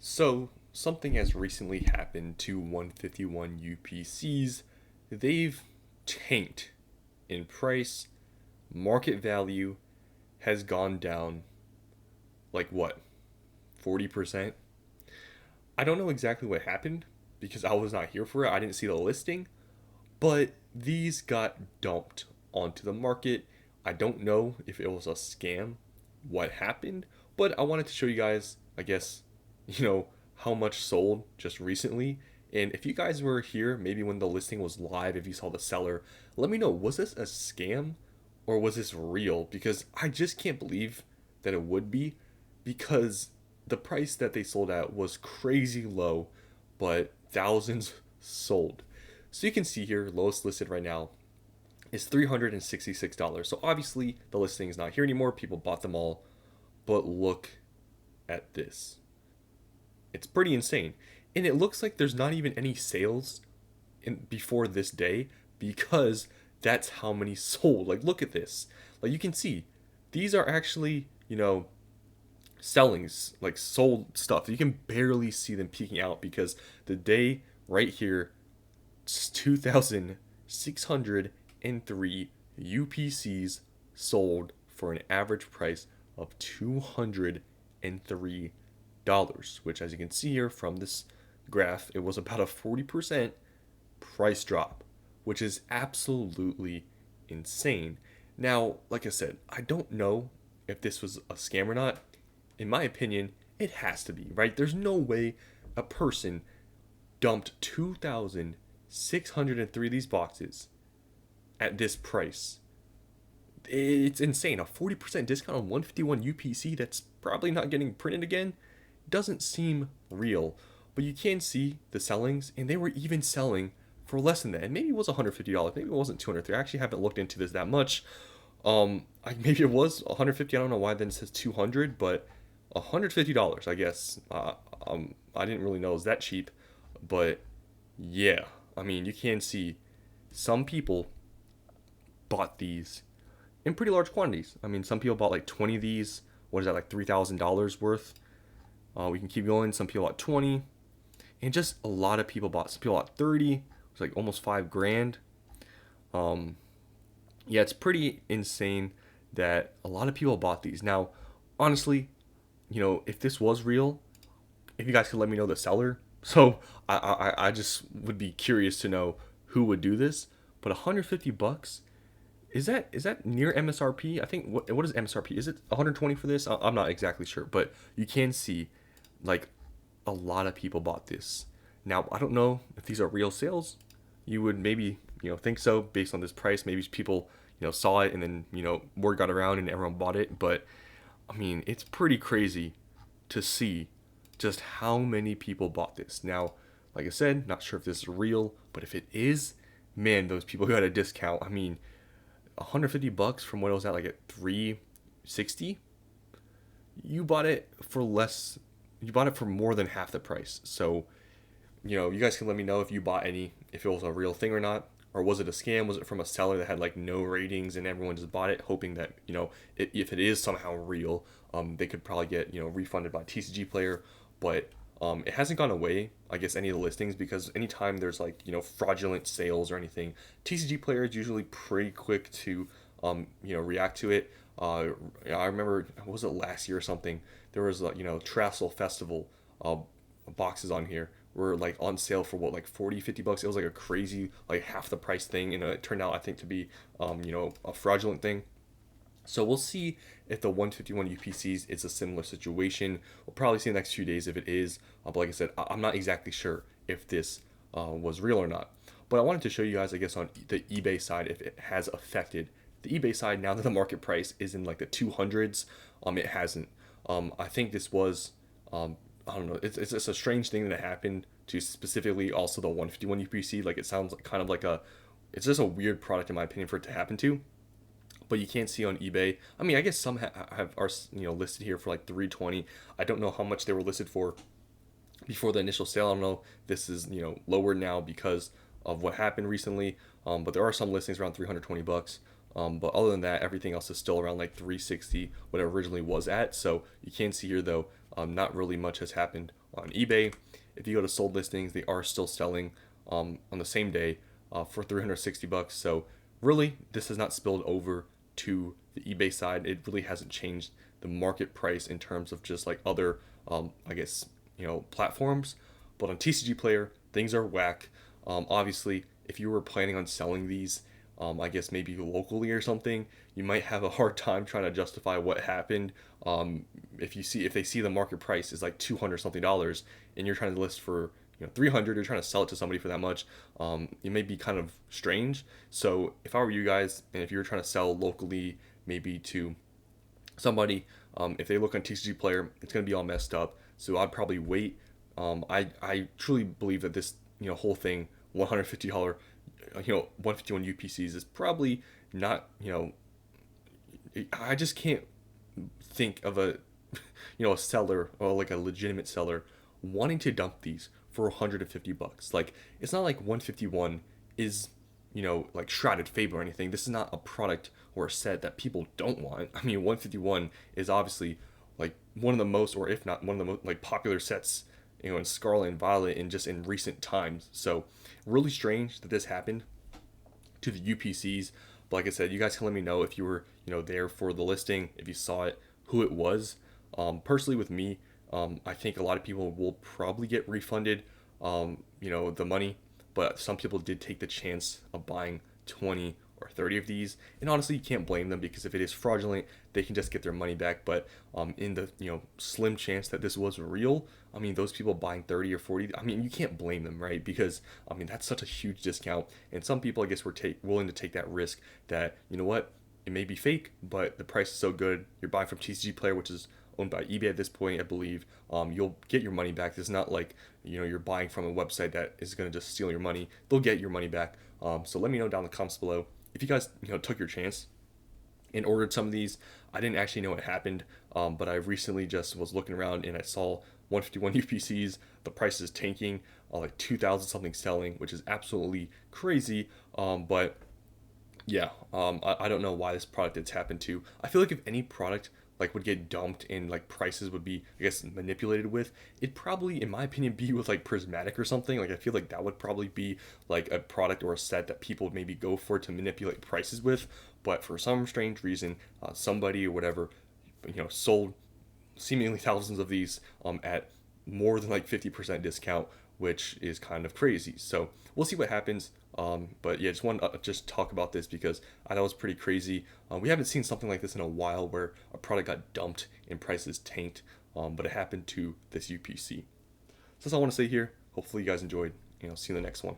So, something has recently happened to 151 UPCs. They've tanked in price. Market value has gone down like what, 40%? I don't know exactly what happened because I was not here for it. I didn't see the listing, but these got dumped onto the market. I don't know if it was a scam, what happened, but I wanted to show you guys, I guess, you know, how much sold just recently. And if you guys were here, maybe when the listing was live, if you saw the seller, let me know, was this a scam or was this real? Because I just can't believe that it would be, because the price that they sold at was crazy low, but thousands sold. So you can see here, lowest listed right now is $366. So obviously the listing is not here anymore. People bought them all. But look at this. It's pretty insane. And it looks like there's not even any sales before this day, because that's how many sold. Like, look at this. Like, you can see these are actually, sellings, like sold stuff. You can barely see them peeking out because the day right here, 2,603 UPCs sold for an average price of $203, which, as you can see here from this graph, it was about a 40% price drop, which is absolutely insane. Now, like I said, I don't know if this was a scam or not. In my opinion, it has to be, right? There's no way a person dumped 2,603 of these boxes at this price. It's insane. A 40% discount on 151 UPC that's probably not getting printed again doesn't seem real. But you can see the sellings, and they were even selling for less than that. And maybe it was $150. Maybe it wasn't $203. I actually haven't looked into this that much. Maybe it was $150. I don't know why then it says $200, but $150, I guess. I didn't really know it was that cheap, but yeah, I mean, you can see some people bought these in pretty large quantities. I mean, some people bought like 20 of these. What is that, like $3,000 worth? We can keep going. Some people bought 20, and just a lot of people bought. Some people bought 30. It was like almost $5,000. Yeah, it's pretty insane that a lot of people bought these. Now, honestly, if this was real, if you guys could let me know the seller. So I just would be curious to know who would do this. But $150, is that near MSRP? I think what is MSRP? Is it 120 for this? I'm not exactly sure, but you can see like a lot of people bought this. Now, I don't know if these are real sales. You would maybe think so based on this price. Maybe people saw it and then word got around and everyone bought it. But I mean, it's pretty crazy to see just how many people bought this. Now, like I said, not sure if this is real, but if it is, man, those people got a discount. I mean, $150 from what it was at, like at 360. You bought it for less. You bought it for more than half the price. So, you guys can let me know if you bought any, if it was a real thing or not. Or was it a scam? Was it from a seller that had like no ratings and everyone just bought it, hoping that if it is somehow real, they could probably get refunded by TCG Player. But it hasn't gone away, I guess, any of the listings, because anytime there's like fraudulent sales or anything, TCG Player is usually pretty quick to react to it. I remember, was it last year or something? There was Trassel Festival boxes on here were like on sale for what, like 40-50 bucks. It was like a crazy, like half the price thing, and it turned out, I think, to be a fraudulent thing. So we'll see if the 151 UPCs is a similar situation. We'll probably see in the next few days if it is. But like I said, I'm not exactly sure if this was real or not. But I wanted to show you guys, I guess, on the eBay side, if it has affected the eBay side. Now that the market price is in like the 200s, it hasn't. I think this was I don't know. It's just a strange thing that happened to specifically also the 151 UPC. Like, it sounds like kind of like it's just a weird product in my opinion for it to happen to. But you can't see on eBay. I mean, I guess some are listed here for like 320. I don't know how much they were listed for before the initial sale. I don't know. This is lower now because of what happened recently. But there are some listings around 320 bucks. But other than that, everything else is still around like 360, what it originally was at. So you can see here though, Not really much has happened on eBay. If you go to sold listings, they are still selling on the same day for 360 bucks. So really, this has not spilled over to the eBay side. It really hasn't changed the market price in terms of just like other, I guess, platforms. But on TCG Player, things are whack. Obviously, if you were planning on selling these, I guess maybe locally or something, you might have a hard time trying to justify what happened. If they see the market price is like $200 something, and you're trying to list for 300, you're trying to sell it to somebody for that much, it may be kind of strange. So if I were you guys, and if you were trying to sell locally, maybe to somebody, if they look on TCG Player, it's going to be all messed up. So I'd probably wait. I truly believe that this whole thing, $150, 151 UPCs is probably not. I just can't think of a seller or like a legitimate seller wanting to dump these for 150 bucks. Like, it's not like 151 is like Shrouded Fable or anything. This is not a product or a set that people don't want. I mean, 151 is obviously like one of the most, or if not one of the most like popular sets in Scarlet and Violet and just in recent times. So really strange that this happened to the UPCs. But like I said, you guys can let me know if you were there for the listing, if you saw it, who it was. Personally, with me, I think a lot of people will probably get refunded, the money, but some people did take the chance of buying 20 or 30 of these, and honestly, you can't blame them, because if it is fraudulent, they can just get their money back. But in the slim chance that this was real, I mean, those people buying 30 or 40, I mean, you can't blame them, right? Because I mean, that's such a huge discount, and some people, I guess, were willing to take that risk that, what, it may be fake, but the price is so good. You're buying from TCG Player, which is owned by eBay at this point, I believe. You'll get your money back. It's not like you're buying from a website that is going to just steal your money. They'll get your money back. So let me know down in the comments below if you guys took your chance and ordered some of these. I didn't actually know what happened, but I recently just was looking around and I saw 151 UPCs. The price is tanking, like 2,000 something selling, which is absolutely crazy. But yeah, I don't know why this product it's happened to. I feel like if any product like would get dumped and like prices would be, I guess, manipulated with, it'd probably, in my opinion, be with like Prismatic or something. Like, I feel like that would probably be like a product or a set that people would maybe go for to manipulate prices with. But for some strange reason, somebody or whatever, sold seemingly thousands of these at more than like 50% discount, which is kind of crazy. So we'll see what happens. But yeah, just want to just talk about this because I thought it was pretty crazy. We haven't seen something like this in a while, where a product got dumped and prices tanked, but it happened to this UPC. So that's all I want to say here. Hopefully you guys enjoyed. See you in the next one.